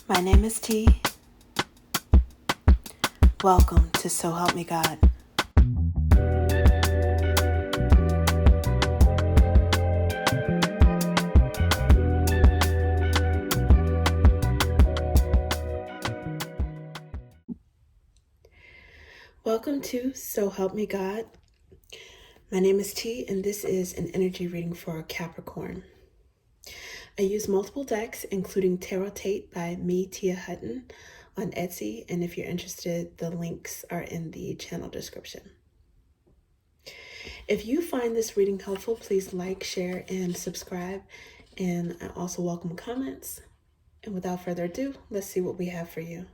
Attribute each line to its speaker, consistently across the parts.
Speaker 1: My name is T. Welcome to So Help Me God. Welcome to So Help Me God. My name is T, and this is an energy reading for Capricorn. I use multiple decks, including Tarot Tate by me, Tia Hutton, on Etsy, and if you're interested, the links are in the channel description. If you find this reading helpful, please like, share, and subscribe, and I also welcome comments. And without further ado, let's see what we have for you.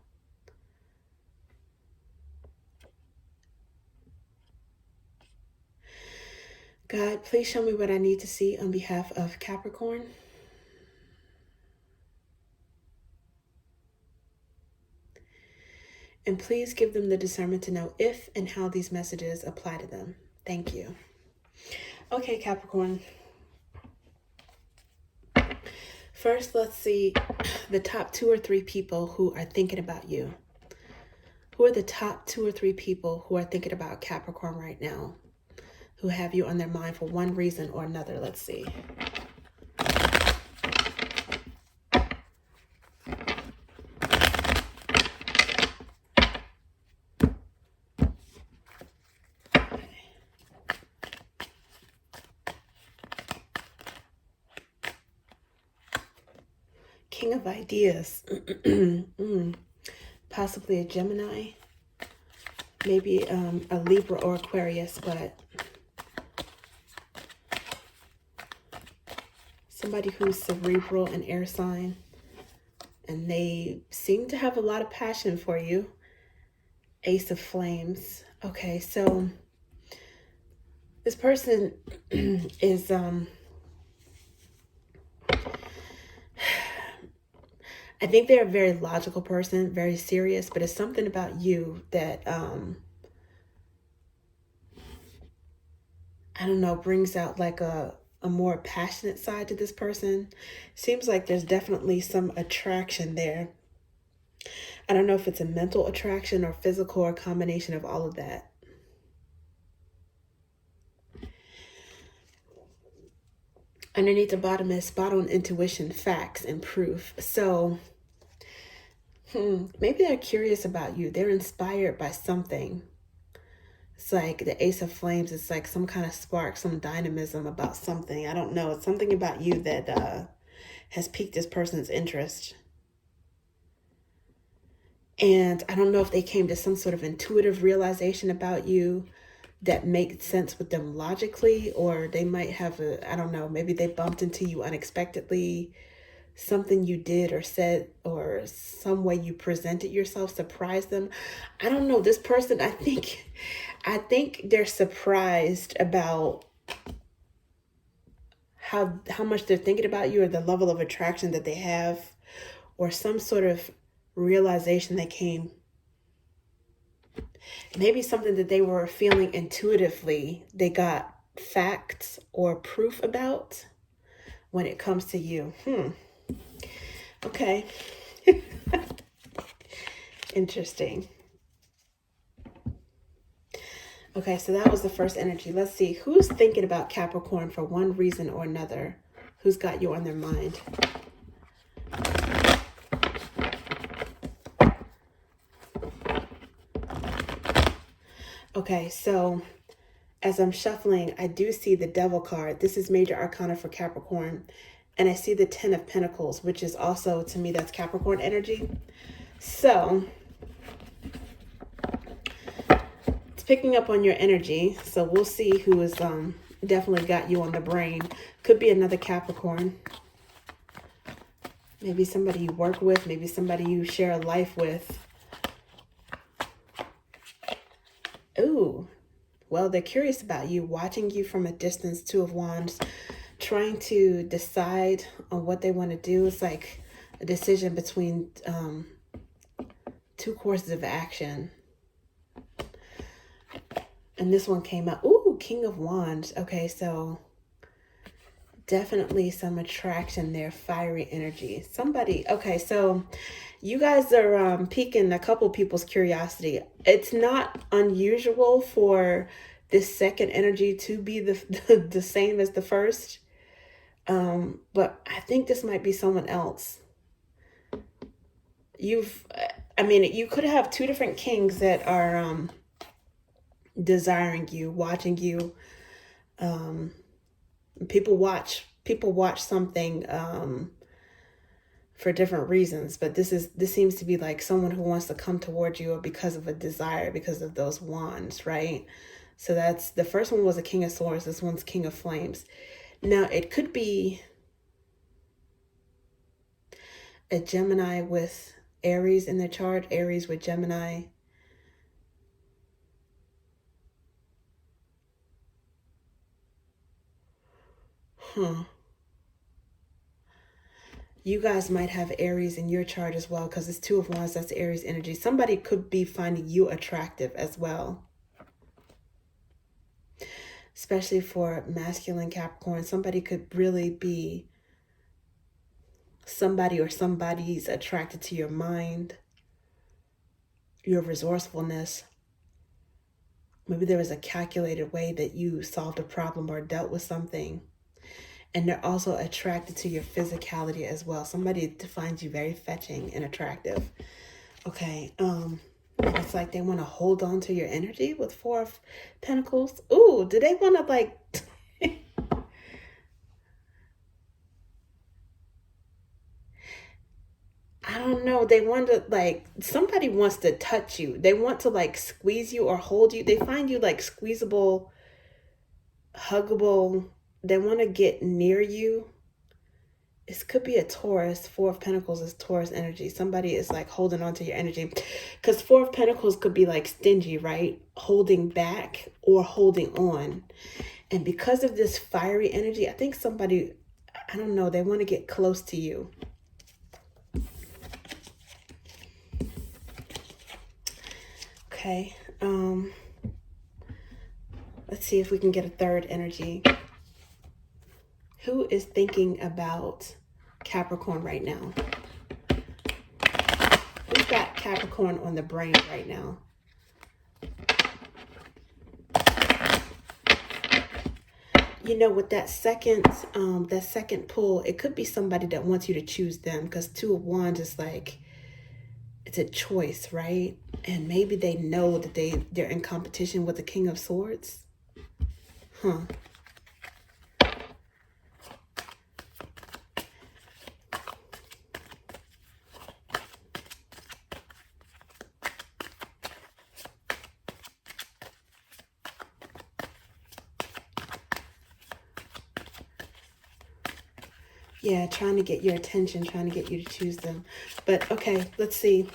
Speaker 1: God, please show me what I need to see on behalf of Capricorn. And please give them the discernment to know if and how these messages apply to them. Thank you. Okay, Capricorn. First, let's see the top 2 or 3 people who are thinking about you. Who are the top 2 or 3 people who are thinking about Capricorn right now? Who have you on their mind for one reason or another? Let's see. King of Ideas. Possibly a Gemini. Maybe a Libra or Aquarius, but somebody who's cerebral and air sign. And they seem to have a lot of passion for you. Ace of Flames. Okay, so this person is I think they're a very logical person, very serious, but it's something about you that, I don't know, brings out like a more passionate side to this person. Seems like there's definitely some attraction there. I don't know if it's a mental attraction or physical or a combination of all of that. Underneath the bottom is spot on intuition, facts, and proof. So maybe they're curious about you. They're inspired by something. It's like the Ace of Flames. It's like some kind of spark, some dynamism about something. I don't know. It's something about you that has piqued this person's interest. And I don't know if they came to some sort of intuitive realization about you that makes sense with them logically, or they might have I don't know, maybe they bumped into you unexpectedly. Something you did or said or some way you presented yourself surprised them. I don't know. This person, I think they're surprised about how much they're thinking about you, or the level of attraction that they have, or some sort of realization that came. Maybe something that they were feeling intuitively, they got facts or proof about when it comes to you. Okay. Interesting. Okay, so that was the first energy. Let's see. Who's thinking about Capricorn for one reason or another? Who's got you on their mind? Okay, so as I'm shuffling, I do see the Devil card. This is Major Arcana for Capricorn. And I see the 10 of Pentacles, which is also, to me, that's Capricorn energy. So it's picking up on your energy. So we'll see who is definitely got you on the brain. Could be another Capricorn. Maybe somebody you work with. Maybe somebody you share a life with. Ooh. Well, they're curious about you, watching you from a distance. 2 of Wands. Trying to decide on what they want to do. It's like a decision between 2 courses of action. And this one came out. Ooh, King of Wands. Okay, so Definitely some attraction there, fiery energy. Somebody, okay, so you guys are piquing a couple people's curiosity. It's not unusual for this second energy to be the same as the first. But I think this might be someone else. You've, I mean, you could have two different kings that are desiring you, watching you. Um, people watch something for different reasons, but this seems to be like someone who wants to come towards you because of a desire, because of those wands, right? So that's the first one was a King of Swords. This one's King of Flames. Now it could be a Gemini with Aries in their chart, Aries with Gemini. Huh. You guys might have Aries in your chart as well, because it's Two of Wands, that's Aries energy. Somebody could be finding you attractive as well. Especially for masculine Capricorn, somebody could really be somebody or somebody's attracted to your mind, your resourcefulness. Maybe there was a calculated way that you solved a problem or dealt with something. And they're also attracted to your physicality as well. Somebody defines you very fetching and attractive. Okay, it's like they want to hold on to your energy with Four of Pentacles. Ooh, do they want to like... I don't know. They want to like, somebody wants to touch you. They want to like squeeze you or hold you. They find you like squeezable, huggable. They want to get near you. This could be a Taurus. Four of Pentacles is Taurus energy. Somebody is like holding on to your energy, because Four of Pentacles could be like stingy, right? Holding back or holding on. And because of this fiery energy, I think somebody, I don't know, they want to get close to you. Okay. Let's see if we can get a third energy. Who is thinking about Capricorn right now? Who's got Capricorn on the brain right now? You know, with that second pull, it could be somebody that wants you to choose them, because Two of Wands is like, it's a choice, right? And maybe they know that they're in competition with the King of Swords. Huh. Yeah, trying to get your attention, trying to get you to choose them. But okay, let's see.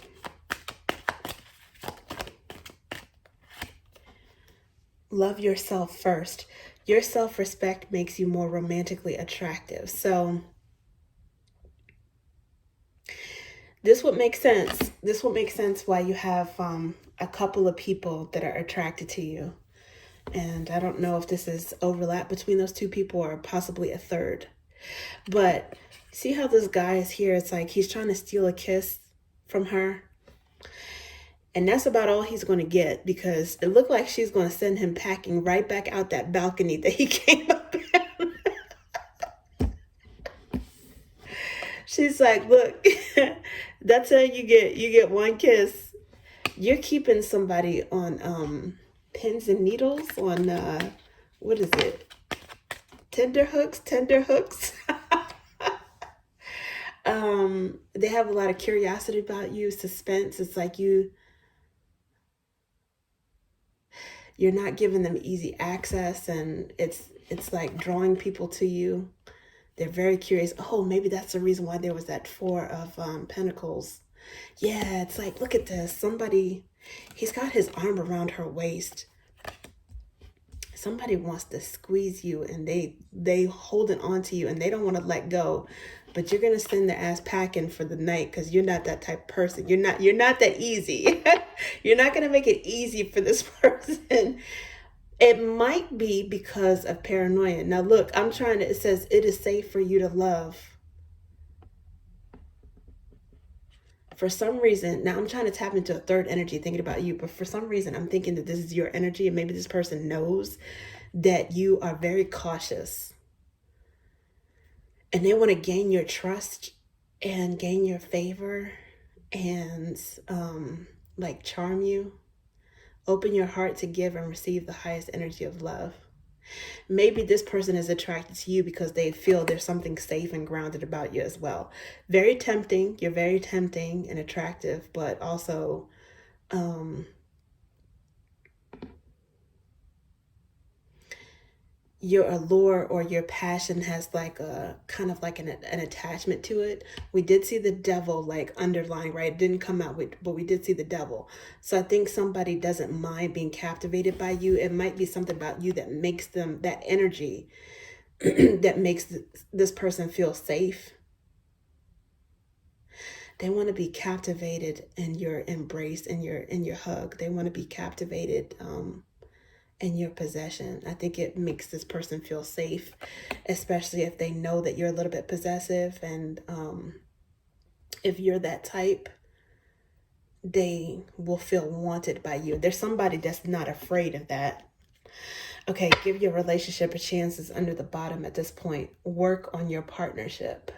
Speaker 1: Love yourself first. Your self-respect makes you more romantically attractive. So this would make sense. This would make sense why you have a couple of people that are attracted to you. And I don't know if this is overlap between those two people or possibly a third. But see how this guy is here? It's like he's trying to steal a kiss from her. And that's about all he's going to get, because it looked like she's going to send him packing right back out that balcony that he came up in. She's like, look, that's how you get one kiss. You're keeping somebody on pins and needles, on what is it? Tender hooks. They have a lot of curiosity about you, suspense. It's like you're not giving them easy access, and it's like drawing people to you. They're very curious. Oh, maybe that's the reason why there was that Four of Pentacles. Yeah, it's like, look at this. Somebody, he's got his arm around her waist. Somebody wants to squeeze you, and they holding on to you, and they don't want to let go. But you're gonna send their ass packing for the night, because you're not that type of person. You're not that easy. You're not gonna make it easy for this person. It might be because of paranoia. Now look, it says it is safe for you to love. For some reason, now I'm trying to tap into a third energy thinking about you, but for some reason I'm thinking that this is your energy, and maybe this person knows that you are very cautious and they want to gain your trust and gain your favor and like charm you. Open your heart to give and receive the highest energy of love. Maybe this person is attracted to you because they feel there's something safe and grounded about you as well. Very tempting. You're very tempting and attractive, but also your allure or your passion has like a kind of like an attachment to it. We did see the devil like underlying, right? It didn't come out with, but we did see the devil. So I think somebody doesn't mind being captivated by you. It might be something about you that makes them, that energy that makes this person feel safe. They want to be captivated in your embrace, in your hug. They want to be captivated in your possession. I think it makes this person feel safe, especially if they know that you're a little bit possessive. And if you're that type, they will feel wanted by you. There's somebody that's not afraid of that. Okay, give your relationship a chance is under the bottom at this point. Work on your partnership.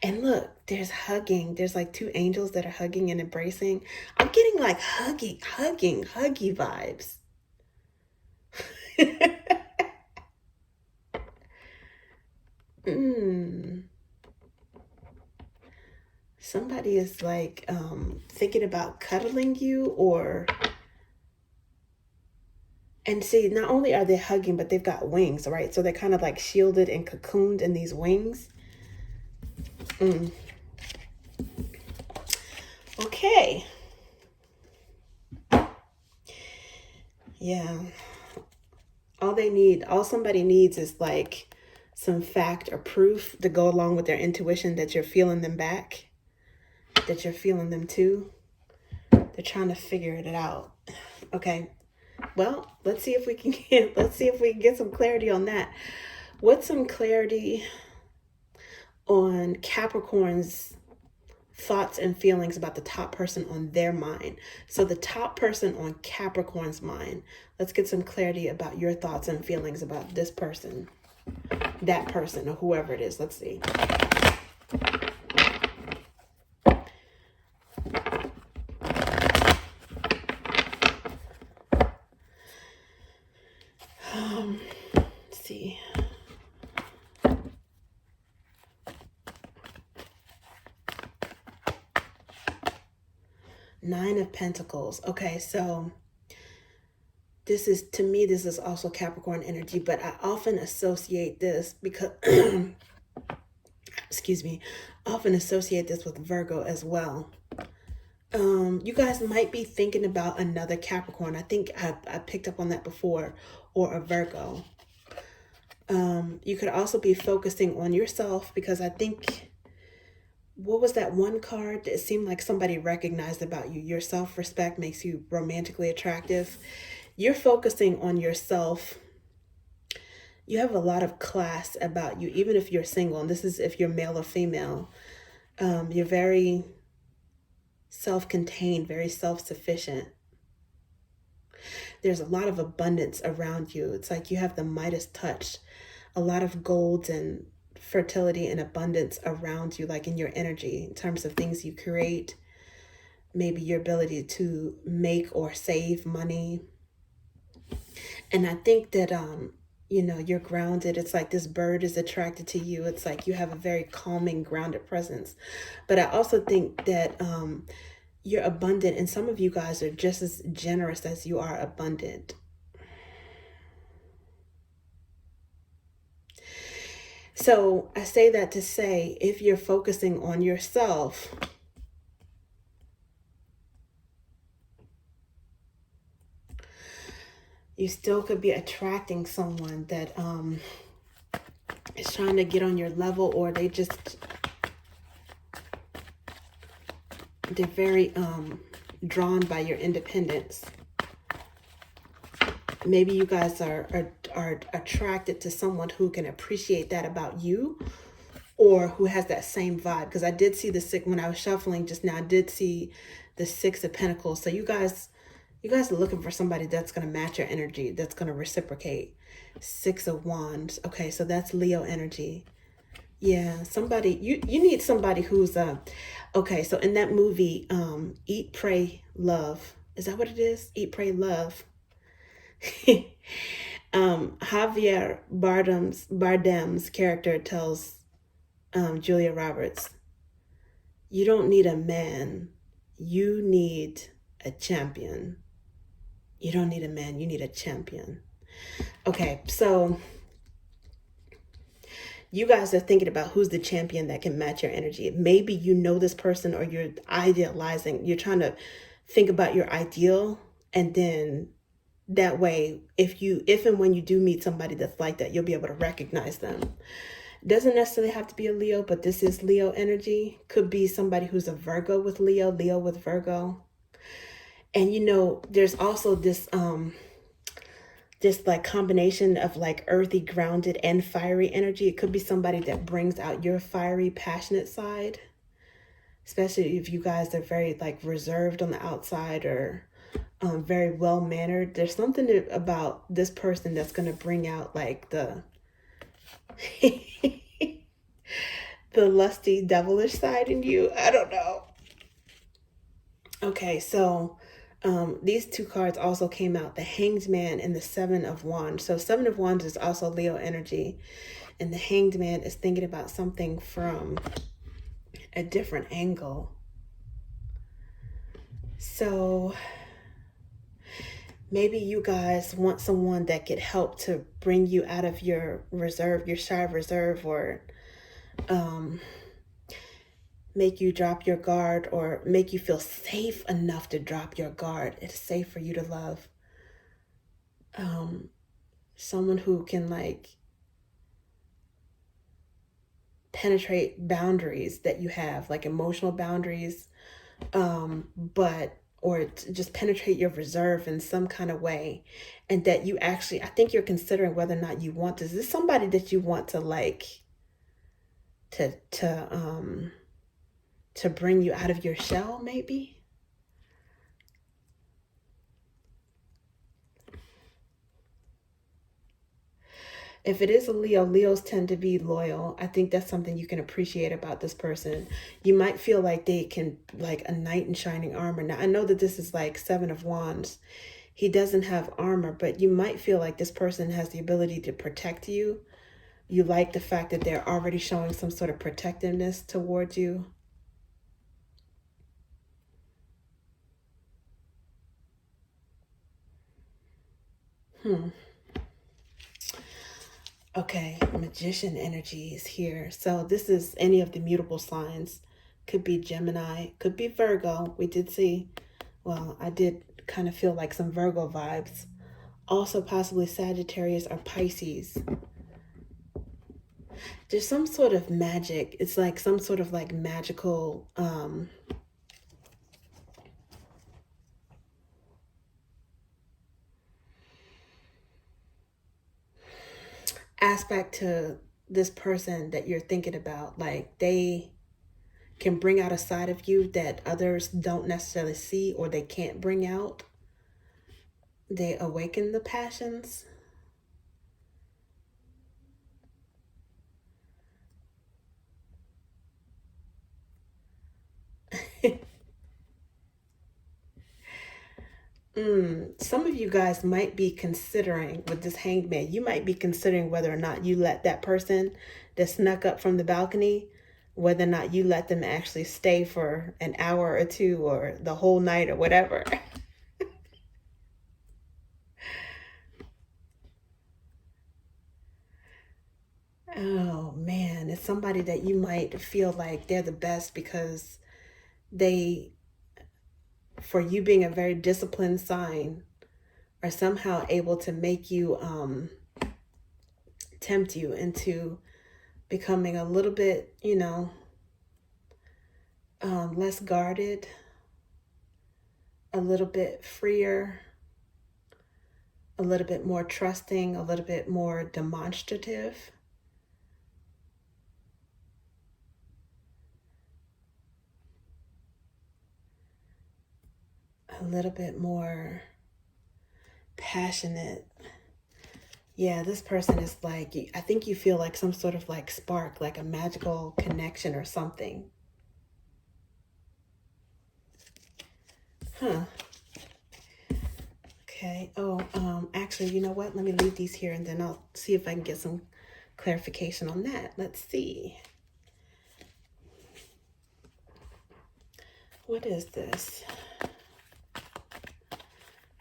Speaker 1: And look, there's hugging. There's like two angels that are hugging and embracing. I'm getting like huggy vibes. Somebody is like thinking about cuddling you, and see, not only are they hugging, but they've got wings, right? So they're kind of like shielded and cocooned in these wings. Okay. Yeah. All somebody needs is like some fact or proof to go along with their intuition that you're feeling them back, that you're feeling them too. They're trying to figure it out. Okay. Well, let's see if we can get some clarity on that. What's some clarity on Capricorn's thoughts and feelings about the top person on their mind? So the top person on Capricorn's mind, let's get some clarity about your thoughts and feelings about this person, that person, or whoever it is. Let's see. Let's see. Nine of Pentacles. Okay, so this is, to me, this is also Capricorn energy, but I often associate this because, excuse me, often associate this with Virgo as well. You guys might be thinking about another Capricorn. I think I picked up on that before, or a Virgo. You could also be focusing on yourself, because I think, what was that one card that seemed like somebody recognized about you? Your self-respect makes you romantically attractive. You're focusing on yourself. You have a lot of class about you, even if you're single. And this is if you're male or female. You're very self-contained, very self-sufficient. There's a lot of abundance around you. It's like you have the Midas touch. A lot of gold and fertility and abundance around you, like in your energy, in terms of things you create, maybe your ability to make or save money. And I think that you know, you're grounded. It's like this bird is attracted to you. It's like you have a very calming, grounded presence. But I also think that you're abundant, and some of you guys are just as generous as you are abundant. So I say that to say, if you're focusing on yourself, you still could be attracting someone that is trying to get on your level, or they're very drawn by your independence. maybe you guys are attracted to someone who can appreciate that about you, or who has that same vibe. Because I did see the six when I was shuffling just now. I did see the Six of Pentacles. So you guys are looking for somebody that's going to match your energy, that's going to reciprocate. Six of Wands. Okay, so that's Leo energy. Yeah, somebody, you need somebody who's okay, so in that movie, Eat, Pray, Love. Is that what it is? Eat, Pray, Love. Javier Bardem's character tells Julia Roberts, you don't need a man, you need a champion. You don't need a man, you need a champion. Okay, so you guys are thinking about who's the champion that can match your energy. Maybe you know this person, or you're idealizing, you're trying to think about your ideal, and then that way, if and when you do meet somebody that's like that, you'll be able to recognize them. Doesn't necessarily have to be a Leo, but this is Leo energy. Could be somebody who's a Virgo with Leo, Leo with Virgo. And you know, there's also this like combination of like earthy, grounded, and fiery energy. It could be somebody that brings out your fiery, passionate side, especially if you guys are very like reserved on the outside, or very well mannered. There's something about this person that's going to bring out like the the lusty, devilish side in you. I don't know. Okay, so these two cards also came out, the Hanged Man and the Seven of Wands. So Seven of Wands is also Leo energy, and the Hanged Man is thinking about something from a different angle. So maybe you guys want someone that could help to bring you out of your reserve, your shy reserve, or make you drop your guard, or make you feel safe enough to drop your guard. It's safe for you to love. Someone who can like penetrate boundaries that you have, like emotional boundaries, or just penetrate your reserve in some kind of way. And that you actually, I think you're considering whether or not you want this. Is this somebody that you want to like, to bring you out of your shell, maybe? If it is a Leo, Leos tend to be loyal. I think that's something you can appreciate about this person. You might feel like they can, like a knight in shining armor. Now, I know that this is like Seven of Wands. He doesn't have armor, but you might feel like this person has the ability to protect you. You like the fact that they're already showing some sort of protectiveness towards you. Okay, Magician energy is here. So this is any of the mutable signs. Could be Gemini, could be Virgo. We did see, well, I did kind of feel like some Virgo vibes. Also possibly Sagittarius or Pisces. There's some sort of magic. It's like some sort of like magical aspect to this person that you're thinking about. Like they can bring out a side of you that others don't necessarily see, or they can't bring out. They awaken the passions. Some of you guys might be considering, with this Hanged Man, you might be considering whether or not you let that person that snuck up from the balcony, whether or not you let them actually stay for an hour or two, or the whole night, or whatever. Oh man, it's somebody that you might feel like they're the best because they, for you being a very disciplined sign, are somehow able to make you, tempt you into becoming a little bit, you know, less guarded, a little bit freer, a little bit more trusting, a little bit more demonstrative. A little bit more passionate. Yeah, this person is like, I think you feel like some sort of like spark, like a magical connection or something. Huh. Okay. Oh, actually, you know what? Let me leave these here and then I'll see if I can get some clarification on that. Let's see. What is this?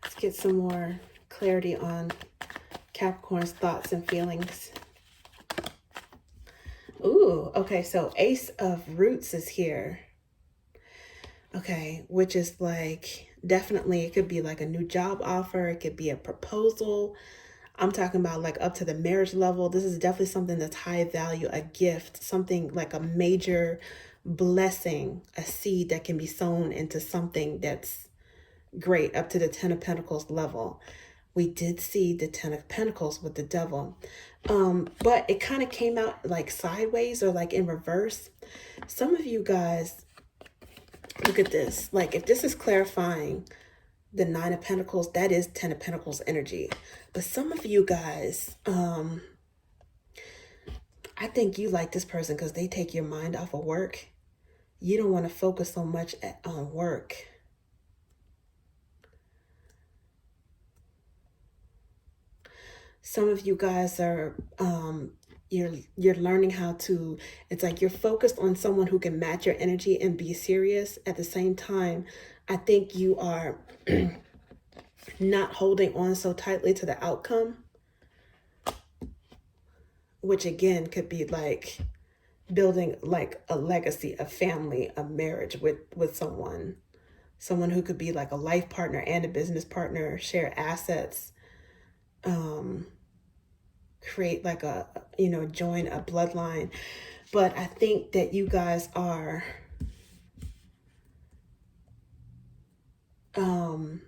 Speaker 1: Let's get some more clarity on Capricorn's thoughts and feelings. Ooh, okay, so Ace of Roots is here. Okay, which is like, definitely, it could be like a new job offer. It could be a proposal. I'm talking about like up to the marriage level. This is definitely something that's high value, a gift, something like a major blessing, a seed that can be sown into something that's great, up to the 10 of Pentacles level. We did see the 10 of Pentacles with the devil. But it kind of came out like sideways or like in reverse. Some of you guys, look at this. Like if this is clarifying the 9 of Pentacles, that is 10 of Pentacles energy. But some of you guys, I think you like this person because they take your mind off of work. You don't want to focus so much on work. Some of you guys are, you're learning how to, it's like you're focused on someone who can match your energy and be serious. At the same time, I think you are not holding on so tightly to the outcome, which again could be like building like a legacy, a family, a marriage with someone who could be like a life partner and a business partner, share assets, create like a, join a bloodline. But I think that you guys are, oh,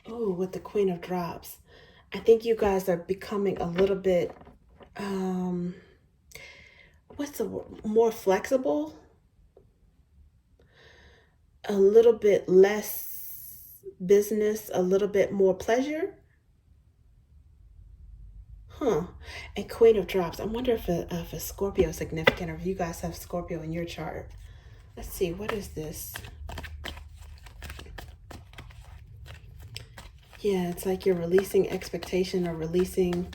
Speaker 1: with the Queen of Drops, I think you guys are becoming a little bit, what's the word? More flexible, a little bit less business, a little bit more pleasure. Huh. And Queen of Drops. I wonder if a Scorpio is significant or if you guys have Scorpio in your chart. Let's see. What is this? Yeah, it's like you're releasing expectation or releasing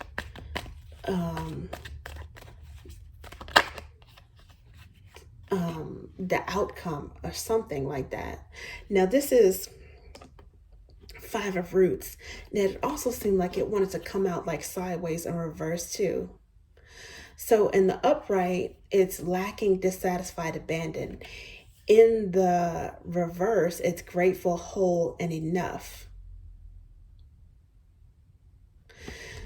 Speaker 1: the outcome or something like that. Now this is 5 of Roots. Now it also seemed like it wanted to come out like sideways and reverse too. So in the upright, it's lacking, dissatisfied, abandoned. In the reverse, it's grateful, whole, and enough.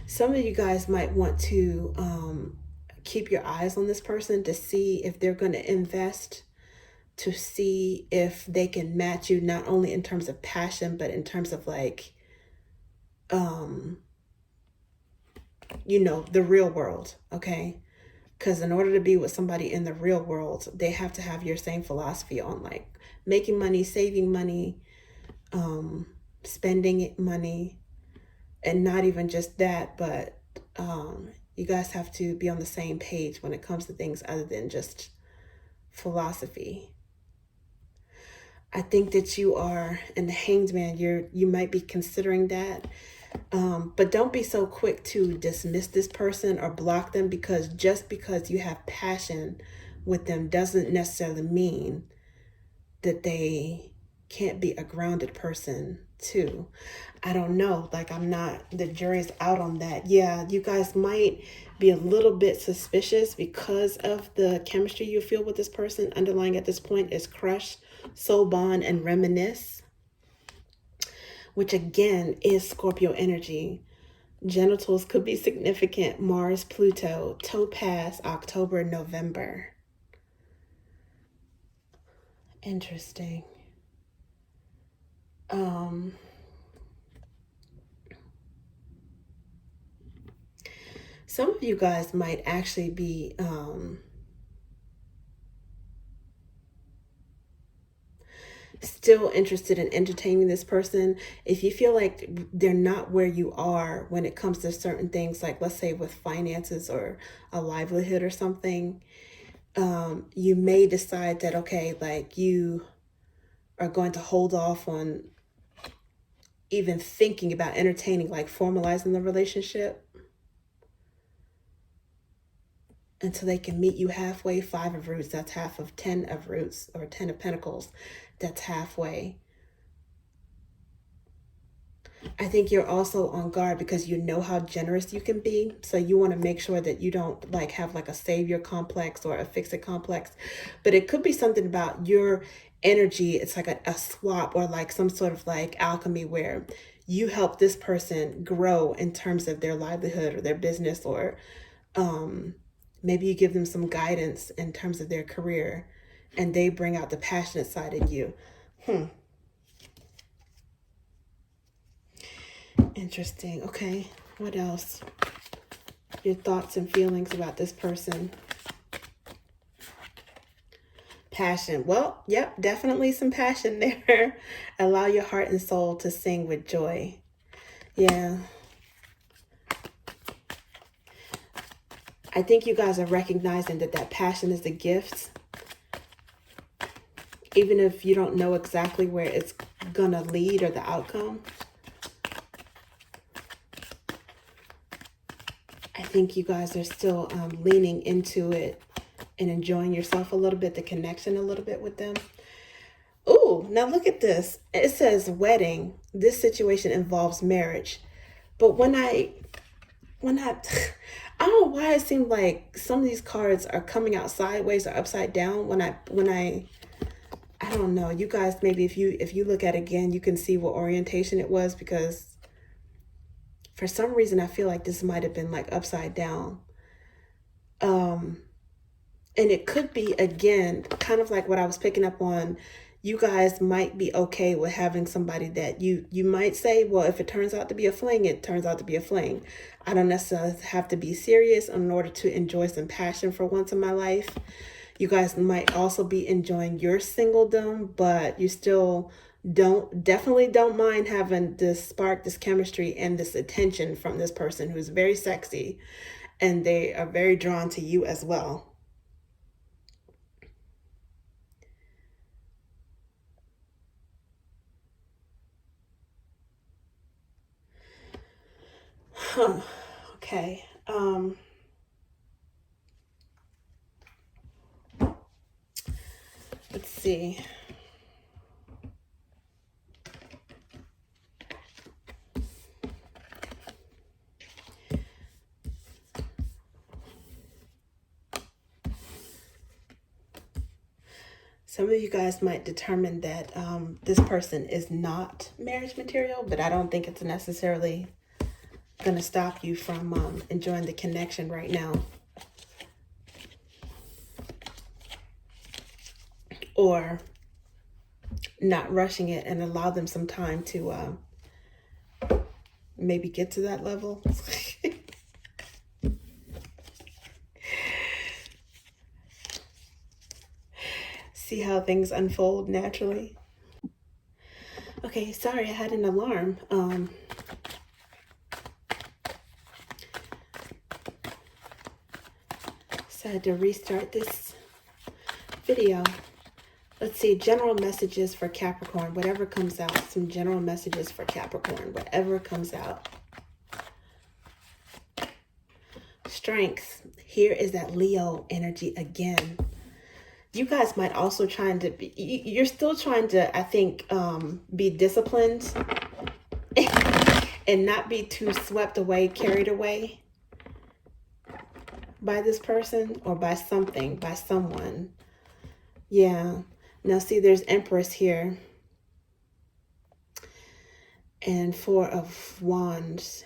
Speaker 1: Some of you guys might want to keep your eyes on this person to see if they're going to invest, to see if they can match you, not only in terms of passion, but in terms of like, the real world, okay? Because in order to be with somebody in the real world, they have to have your same philosophy on like making money, saving money, spending money, and not even just that, but you guys have to be on the same page when it comes to things other than just philosophy. I think that you are in the Hanged Man. You might be considering that. But don't be so quick to dismiss this person or block them, because just because you have passion with them doesn't necessarily mean that they can't be a grounded person too. I don't know. Like, the jury's out on that. Yeah, you guys might be a little bit suspicious because of the chemistry you feel with this person. Underlying at this point is crush, soul bond, and reminisce, which again is Scorpio energy. Genitals could be significant. Mars, Pluto, topaz, October, November. Interesting. Some of you guys might actually be still interested in entertaining this person. If you feel like they're not where you are when it comes to certain things, like let's say with finances or a livelihood or something, you may decide that, okay, like you are going to hold off on even thinking about entertaining, like formalizing the relationship until they can meet you halfway. 5 of Roots, that's half of 10 of Roots, or 10 of Pentacles, that's halfway. I think you're also on guard because you know how generous you can be. So you want to make sure that you don't like have like a savior complex or a fix-it complex. But it could be something about your energy. It's like a swap or like some sort of like alchemy where you help this person grow in terms of their livelihood or their business, or maybe you give them some guidance in terms of their career and they bring out the passionate side in you. Interesting. Okay, what else? Your thoughts and feelings about this person. Passion. Well, yep, definitely some passion there. Allow your heart and soul to sing with joy. Yeah. I think you guys are recognizing that that passion is a gift. Even if you don't know exactly where it's gonna lead or the outcome. I think you guys are still leaning into it and enjoying yourself a little bit, the connection a little bit with them. Ooh, now look at this. It says wedding. This situation involves marriage. But when I I don't know why it seemed like some of these cards are coming out sideways or upside down when I don't know. You guys, maybe if you look at it again, you can see what orientation it was, because for some reason I feel like this might have been like upside down. And it could be, again, kind of like what I was picking up on. You guys might be okay with having somebody that you might say, well, if it turns out to be a fling, it turns out to be a fling. I don't necessarily have to be serious in order to enjoy some passion for once in my life. You guys might also be enjoying your singledom, but you still definitely don't mind having this spark, this chemistry, and this attention from this person who's very sexy, and they are very drawn to you as well. Okay. Let's see. Some of you guys might determine that this person is not marriage material, but I don't think it's necessarily going to stop you from enjoying the connection right now. Or not rushing it and allow them some time to maybe get to that level. See how things unfold naturally. Okay, sorry, I had an alarm. So I had to restart this video. Let's see, general messages for Capricorn, whatever comes out. Some general messages for Capricorn, whatever comes out. Strength. Here is that Leo energy again. You guys might also you're still trying to, I think, be disciplined and not be too swept away, carried away by this person or by something, by someone. Yeah. Now see, there's Empress here. And 4 of Wands.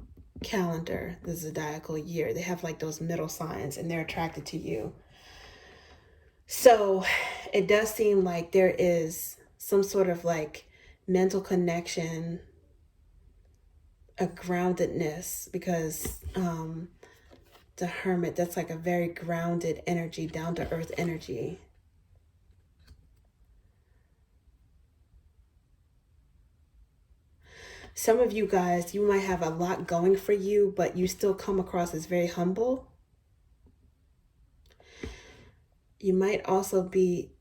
Speaker 1: calendar, the zodiacal year. They have like those middle signs and they're attracted to you. So it does seem like there is some sort of like mental connection, a groundedness, because the Hermit, that's like a very grounded energy, down to earth energy. Some of you guys, you might have a lot going for you, but you still come across as very humble. You might also be,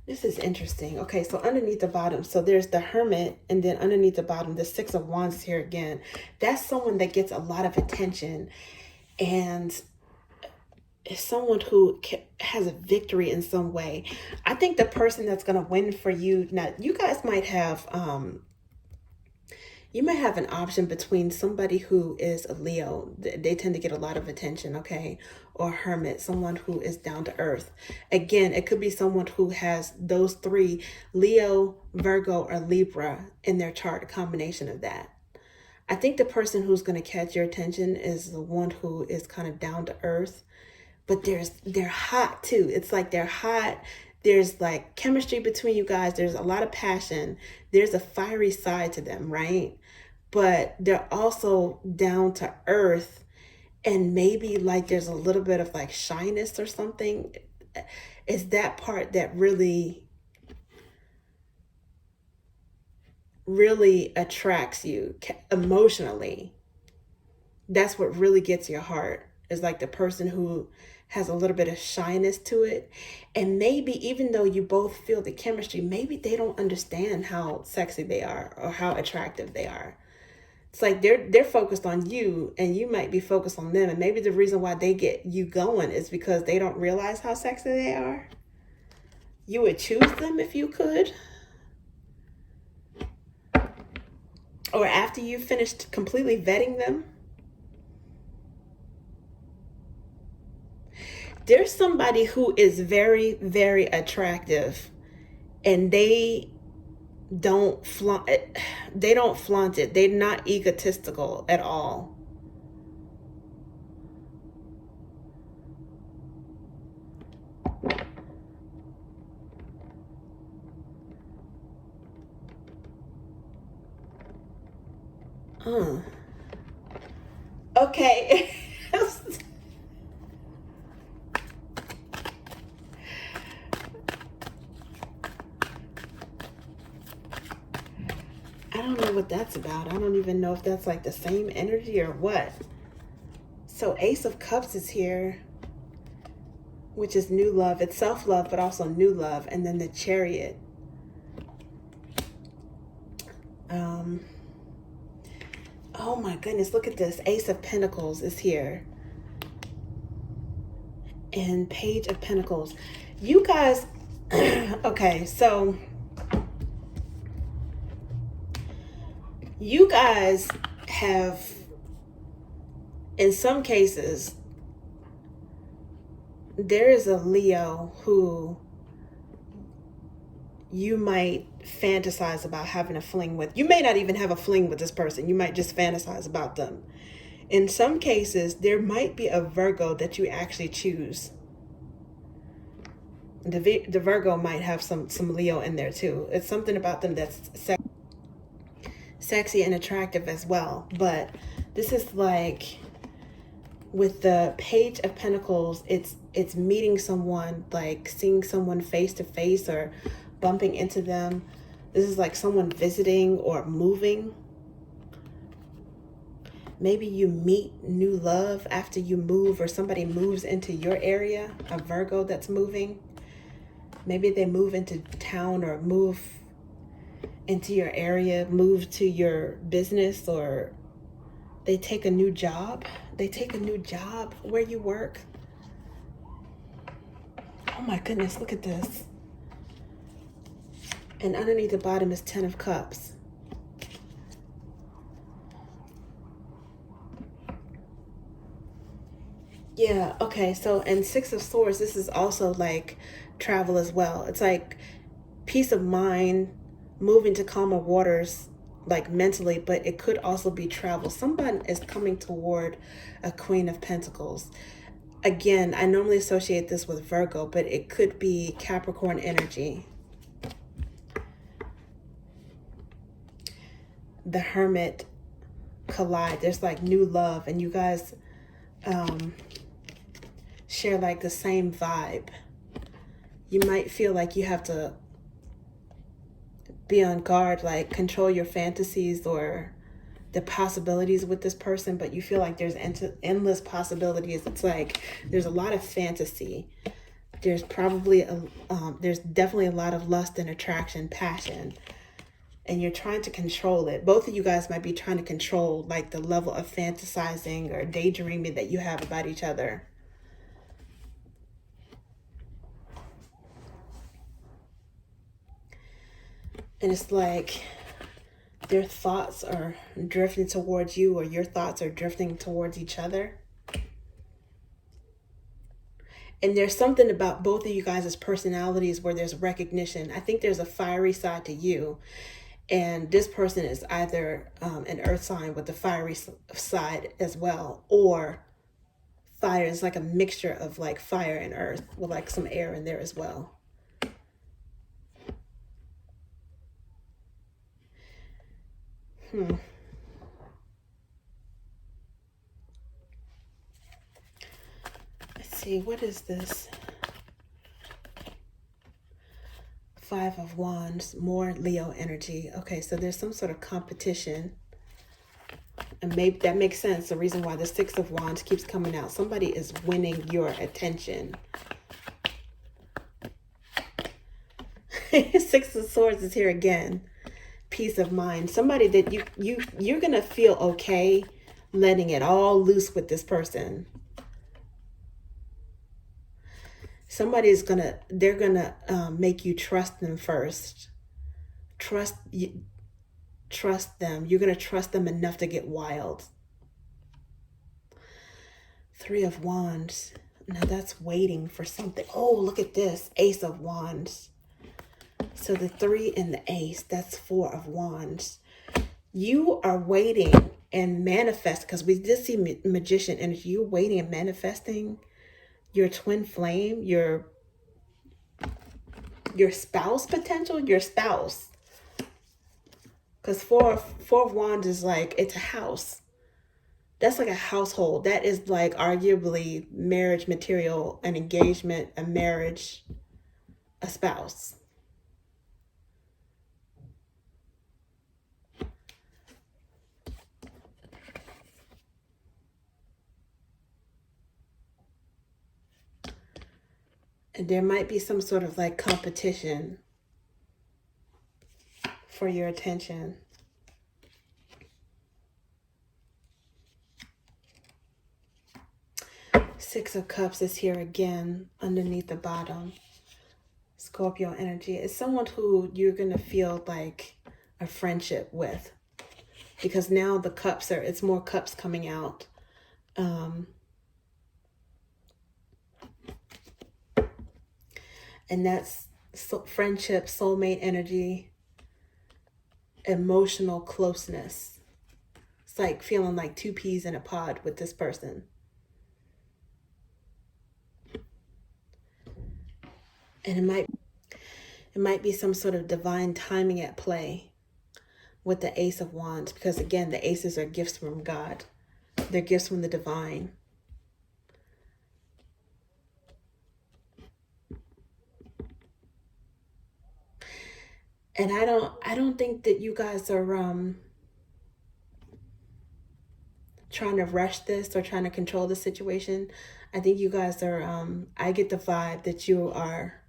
Speaker 1: this is interesting. Okay, so underneath the bottom, so there's the Hermit, and then underneath the bottom, the Six of Wands is here again. That's someone that gets a lot of attention and is someone who has a victory in some way. I think the person that's going to win for you, now you guys might have an option between somebody who is a Leo. They tend to get a lot of attention, okay? Or Hermit, someone who is down to earth. Again, it could be someone who has those three, Leo, Virgo, or Libra in their chart, a combination of that. I think the person who's going to catch your attention is the one who is kind of down to earth, but they're hot too. It's like they're hot. There's like chemistry between you guys. There's a lot of passion. There's a fiery side to them, right? But they're also down to earth, and maybe like there's a little bit of like shyness or something. It's that part that really attracts you emotionally. That's what really gets your heart, is like the person who has a little bit of shyness to it. And maybe even though you both feel the chemistry, maybe they don't understand how sexy they are or how attractive they are. It's like they're focused on you and you might be focused on them. And maybe the reason why they get you going is because they don't realize how sexy they are. You would choose them if you could. Or after you finished completely vetting them. There's somebody who is very, very attractive and they don't flaunt it. They're not egotistical at all. Okay. I don't know what that's about. I don't even know if that's like the same energy or what. So Ace of Cups is here, which is new love. It's self-love, but also new love. And then the Chariot. Oh my goodness, look at this. Ace of Pentacles is here. And Page of Pentacles. You guys, okay, so you guys have, in some cases, there is a Leo who you might fantasize about having a fling with. You may not even have a fling with this person. You might just fantasize about them. In some cases, there might be a Virgo that you actually choose. The Virgo might have some Leo in there too. It's something about them that's sexy and attractive as well. But this is like, with the Page of Pentacles, it's meeting someone, like seeing someone face to face or bumping into them. This is like someone visiting or moving. Maybe you meet new love after you move, or somebody moves into your area, a Virgo that's moving. Maybe they move into town or move into your area, move to your business, or they take a new job. They take a new job where you work. Oh my goodness, look at this. And underneath the bottom is 10 of Cups. Yeah, okay, so, and 6 of Swords, this is also like travel as well. It's like peace of mind, moving to calmer waters, like mentally, but it could also be travel. Someone is coming toward a Queen of Pentacles. Again, I normally associate this with Virgo, but it could be Capricorn energy. The Hermit collide. There's like new love, and you guys share like the same vibe. You might feel like you have to be on guard, like control your fantasies or the possibilities with this person, but you feel like there's endless possibilities. It's like there's a lot of fantasy. There's probably there's definitely a lot of lust and attraction, passion, and you're trying to control it. Both of you guys might be trying to control like the level of fantasizing or daydreaming that you have about each other. And it's like their thoughts are drifting towards you, or your thoughts are drifting towards each other. And there's something about both of you guys' personalities where there's recognition. I think there's a fiery side to you. And this person is either an earth sign with the fiery side as well, or fire is like a mixture of like fire and earth with like some air in there as well. Let's see, what is this? Five of Wands, more Leo energy. Okay, so there's some sort of competition. And maybe that makes sense. The reason why the Six of Wands keeps coming out. Somebody is winning your attention. Six of Swords is here again. Peace of mind. Somebody that you're gonna feel okay letting it all loose with this person. Somebody's they're gonna make you trust them first. Trust them. You're gonna trust them enough to get wild. Three of Wands. Now that's waiting for something. Oh, look at this. Ace of Wands. So the 3 and the Ace, that's 4 of Wands. You are waiting and manifest, because we did see Magician energy. You're waiting and manifesting your twin flame, your spouse potential, your spouse. Because four of Wands is like, it's a house. That's like a household. That is like arguably marriage material, an engagement, a marriage, a spouse. And there might be some sort of like competition for your attention. Six of Cups is here again underneath the bottom. Scorpio energy. It's someone who you're going to feel like a friendship with. Because now the cups it's more cups coming out. And that's friendship, soulmate energy, emotional closeness. It's like feeling like two peas in a pod with this person. And it might be some sort of divine timing at play with the Ace of Wands, because again, the aces are gifts from God. They're gifts from the divine. And I don't think that you guys are trying to rush this or trying to control the situation. I think you guys are I get the vibe that you are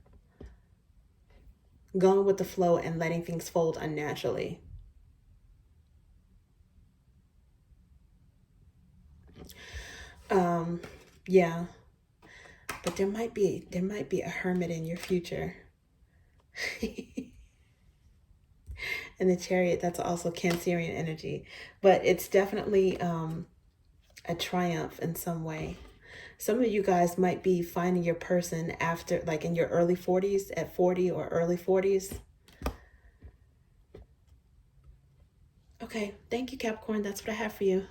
Speaker 1: going with the flow and letting things fold unnaturally. Yeah. But there might be a hermit in your future. And the Chariot, that's also Cancerian energy. But it's definitely a triumph in some way. Some of you guys might be finding your person after, like in your early 40s, at 40 or early 40s. Okay, thank you, Capricorn. That's what I have for you.